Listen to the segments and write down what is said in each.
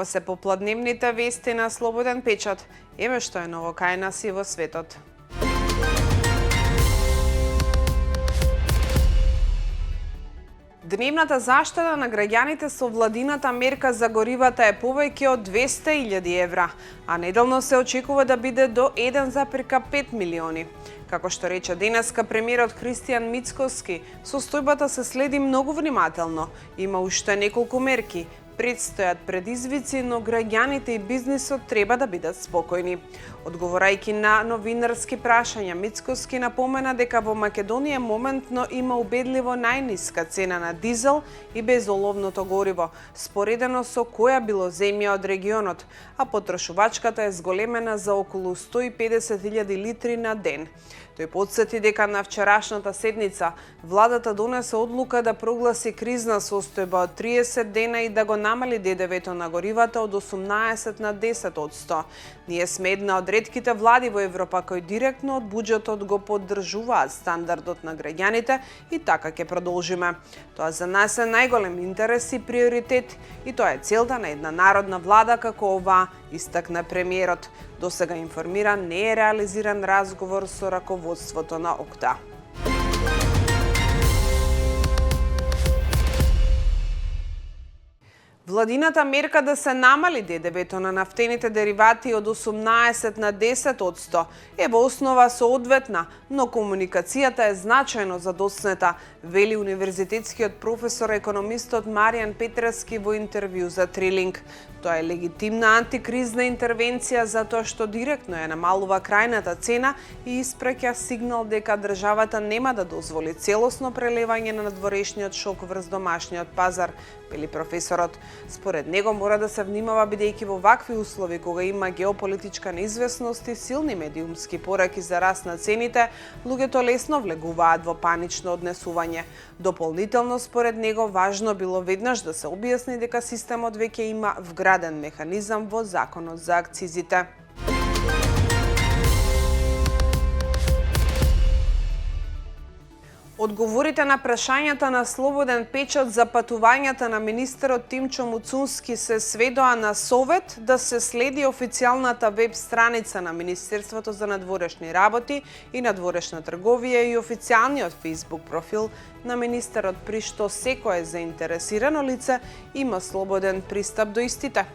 Ово се попладневните вести на Слободен печат. Еве што е ново кај нас и во светот. Дневната заштеда на граѓаните со владината мерка за горивата е повеќе од 200.000 евра, а неделно се очекува да биде до 1,5 милиони. Како што рече денеска премиерот Христијан Мицкоски, состојбата се следи многу внимателно. Има уште неколку мерки. Предстојат предизвици, но граѓаните и бизнисот треба да бидат спокојни. Одговорајќи на новинарски прашања, Мицкоски напомена дека во Македонија моментно има убедливо најниска цена на дизел и безоловното гориво, споредено со која било земја од регионот, а потрошувачката е зголемена за околу 150.000 литри на ден. Тој потсети дека на вчерашната седница владата донесе одлука да прогласи кризна состојба од 30 дена и да го намали ДДВ-то на горивата од 18 на 10%. Ние сме една од ретките влади во Европа кои директно од буџетот го поддржуваат стандардот на граѓаните и така ќе продолжиме. Тоа за нас е најголем интерес и приоритет и тоа е целта на една народна влада како ова, истакна премиерот. Досега информира не е реализиран разговор со раководството на ОКТА. Владината мерка да се намали ДДВ-то на нафтените деривати од 18 на 10% е во основа соодветна, но комуникацијата е значајно задоснета, вели универзитетскиот професор економистот Маријан Петрески во интервју за Трилинг. Тоа е легитимна антикризна интервенција затоа што директно ја намалува крајната цена и испраќа сигнал дека државата нема да дозволи целосно прелевање на надворешниот шок врз домашниот пазар, вели професорот. Според него мора да се внимава бидејќи во вакви услови кога има геополитичка неизвестност и силни медиумски пораки за раст на цените, луѓето лесно влегуваат во панично однесување. Дополнително според него важно било веднаш да се објасни дека системот веќе има вграден механизам во законот за акцизите. Одговорите на прашањата на Слободен печат за патувањата на министерот Тимчо Муцунски се сведоа на совет да се следи официјалната веб страница на Министерството за надворешни работи и надворешна трговија и официјалниот Facebook профил на министерот, при што секое заинтересирано лице има слободен пристап до истите.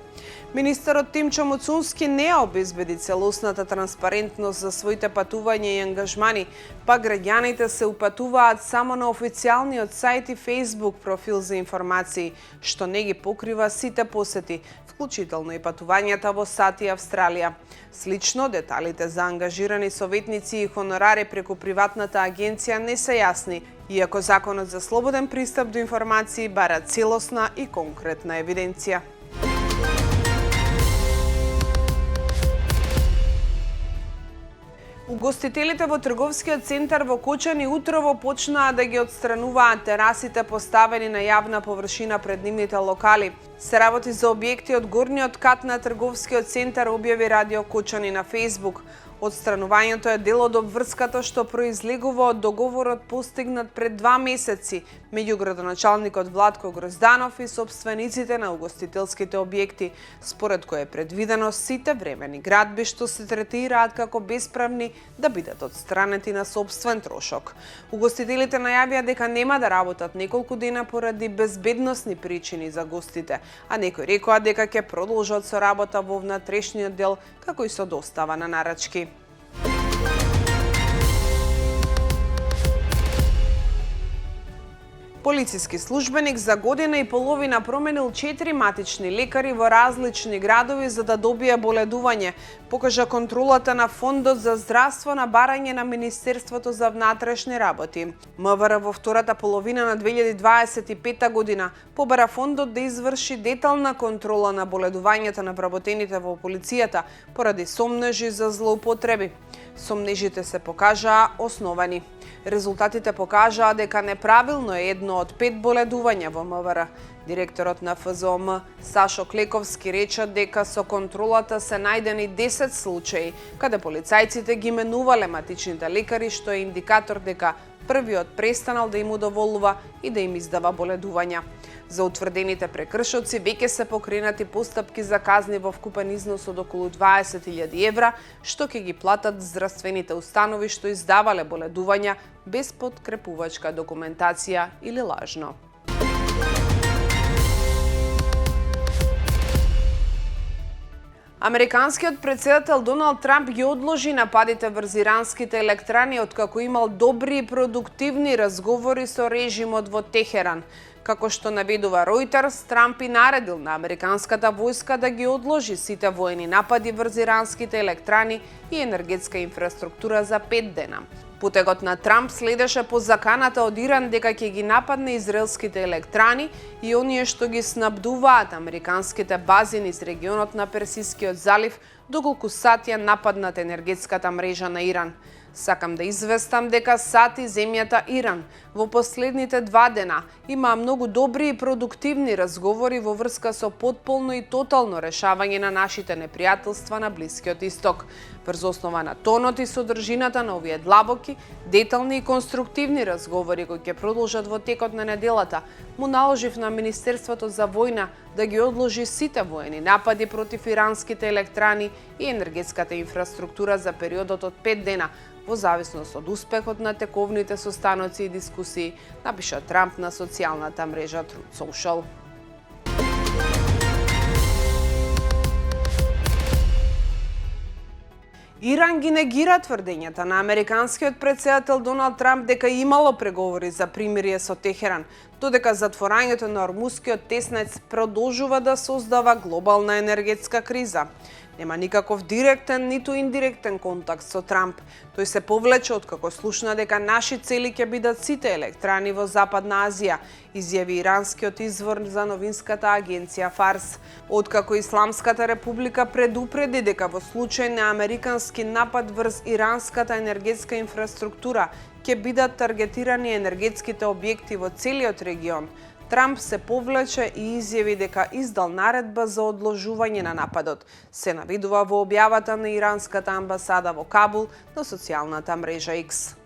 Министерот Тимчо Муцунски не обезбеди целосната транспарентност за своите патувања и ангажмани, па граѓаните се упатуваат само на официјалниот сајт и Facebook профил за информации, што не ги покрива сите посети, вклучително и патувањата во САД и Австралија. Слично, деталите за ангажирани советници и хонорари преку приватната агенција не се јасни, иако Законот за слободен пристап до информации бара целосна и конкретна евиденција. Угостителите во трговскиот центар во Кочани утрово почнаа да ги отстрануваат терасите поставени на јавна површина пред нивните локали. Се работи за објекти од горниот кат на трговскиот центар, објави Радио Кочани на Facebook. Отстранувањето е дел од обврската што произлегува од договорот постигнат пред 2 месеци меѓу градоначалникот Владко Грозданов и сопствениците на угостителските објекти, според кој е предвидено сите времени градби што се третираат како бесправни да бидат отстранети на сопствен трошок. Угостителите најавија дека нема да работат неколку дена поради безбедносни причини за гостите, а некои рекоа дека ќе продолжат со работа во внатрешниот дел како и со достава на нарачки. Полициски службеник за година и половина променил 4 матични лекари во различни градови за да добие боледување, покажа контролата на Фондот за здравство на барање на Министерството за внатрешни работи. МВР во втората половина на 2025 година побара Фондот да изврши детална контрола на боледувањата на вработените во полицијата поради сомнежи за злоупотреби. Сомнежите се покажаа основани. Резултатите покажаа дека неправилно е едно од 5 боледувања во МВР. Директорот на ФЗОМ Сашо Клековски рече дека со контролата се најдени 10 случаи каде полицајците ги менувале матичните лекари, што е индикатор дека првиот престанал да им удоволува и да им издава боледувања. За утврдените прекршоци веќе се покренати постапки за казни во вкупен износ од околу 20.000 евра, што ќе ги платат здравствените установи што издавале боледувања без подкрепувачка документација или лажно. Американскиот претседател Доналд Трамп ги одложи нападите врз иранските електрани откако имал добри и продуктивни разговори со режимот во Техеран. Како што наведува Reuters, Трамп и наредил на американската војска да ги одложи сите воени напади врз иранските електрани и енергетска инфраструктура за 5 дена. Потегот на Трамп следеше по заканата од Иран дека ќе ги нападне израелските електрани и оние што ги снабдуваат американските бази низ регионот на Персискиот залив, доколку САД ја нападнат енергетската мрежа на Иран. Сакам да известам дека САД и земјата Иран во последните 2 дена имаа многу добри и продуктивни разговори во врска со потполно и тотално решавање на нашите непријателства на Блискиот Исток. Врз основа на тонот и содржината на овие длабоки, детални и конструктивни разговори кои ќе продолжат во текот на неделата, му наложив на Министерството за војна да ги одложи сите воени напади против иранските електрани и енергетската инфраструктура за периодот од 5 дена, во зависност од успехот на тековните состаноци и дискусии, напиша Трамп на социјалната мрежа Truth Social. Иран ги негира тврдењата на американскиот претседател Доналд Трамп дека имало преговори за примирие со Техеран, додека затворањето на Ормускиот теснец продолжува да создава глобална енергетска криза. Нема никаков директен ниту индиректен контакт со Трамп. Тој се повлече откако слушна дека наши цели ќе бидат сите електрани во Западна Азија, изјави иранскиот извор за новинската агенција Фарс. Откако Исламската република предупреди дека во случај на американски напад врз иранската енергетска инфраструктура ќе бидат таргетирани енергетските објекти во целиот регион, Трамп се повлече и изјави дека издал наредба за одложување на нападот. Се наведува во објавата на иранската амбасада во Кабул на социјалната мрежа X.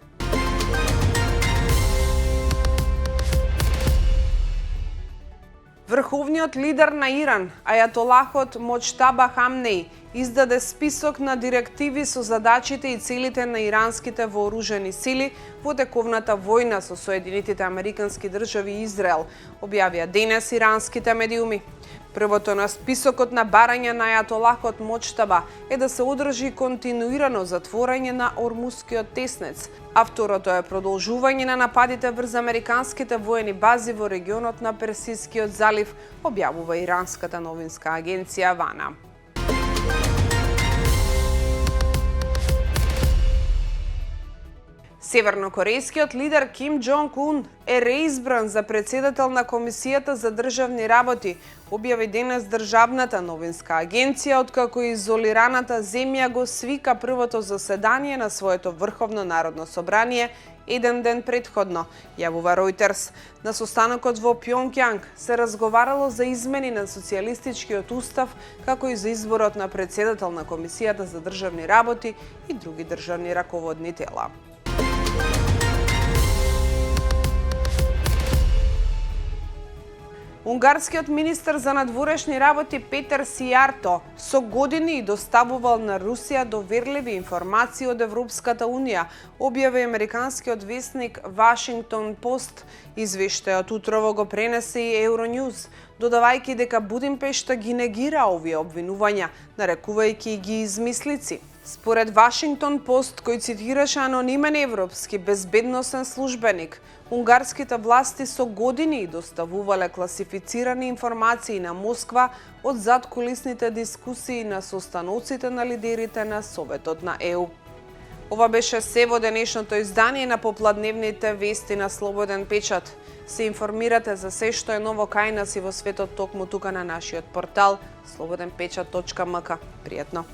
Врховниот лидер на Иран, ајатолахот Моџтаба Хамнеи, издаде список на директиви со задачите и целите на иранските вооружени сили во тековната војна со Соединетите Американски држави и Израел, објавија денес иранските медиуми. Првото на списокот на барања на ајатолахот Моџтаба е да се одржи континуирано затворање на Ормускиот теснец, а второто е продолжување на нападите врз американските воени бази во регионот на Персискиот залив, објавува иранската новинска агенција ВАНА. Севернокорејскиот лидер Ким Џонг Ун е реизбран за претседател на Комисијата за државни работи, објави денес државната новинска агенција, откако изолираната земја го свика првото заседание на своето Врховно народно собрание еден ден предходно, јавува Reuters. На состанокот во Пјонгјанг се разговарало за измени на социјалистичкиот устав, како и за изборот на претседател на Комисијата за државни работи и други државни раководни тела. Унгарскиот министер за надворешни работи Петер Сијарто со години доставувал на Русија доверливи информации од Европската унија, објави американскиот весник Вашингтон Пост. Извештајот утрово го пренесе и Euronews, додавајќи дека Будимпешта ги негира овие обвинувања, нарекувајќи ги измислици. Според Вашингтон Пост, кој цитираше анонимен европски безбедносен службеник, унгарските власти со години доставувале класифицирани информации на Москва од задкулисните дискусии на состаноците на лидерите на Советот на ЕУ. Ова беше се во денешното издание на попладневните вести на Слободен печат. Се информирате за се што е ново кај нас и во светот токму тука на нашиот портал slobodенpečat.mk. Пријатно!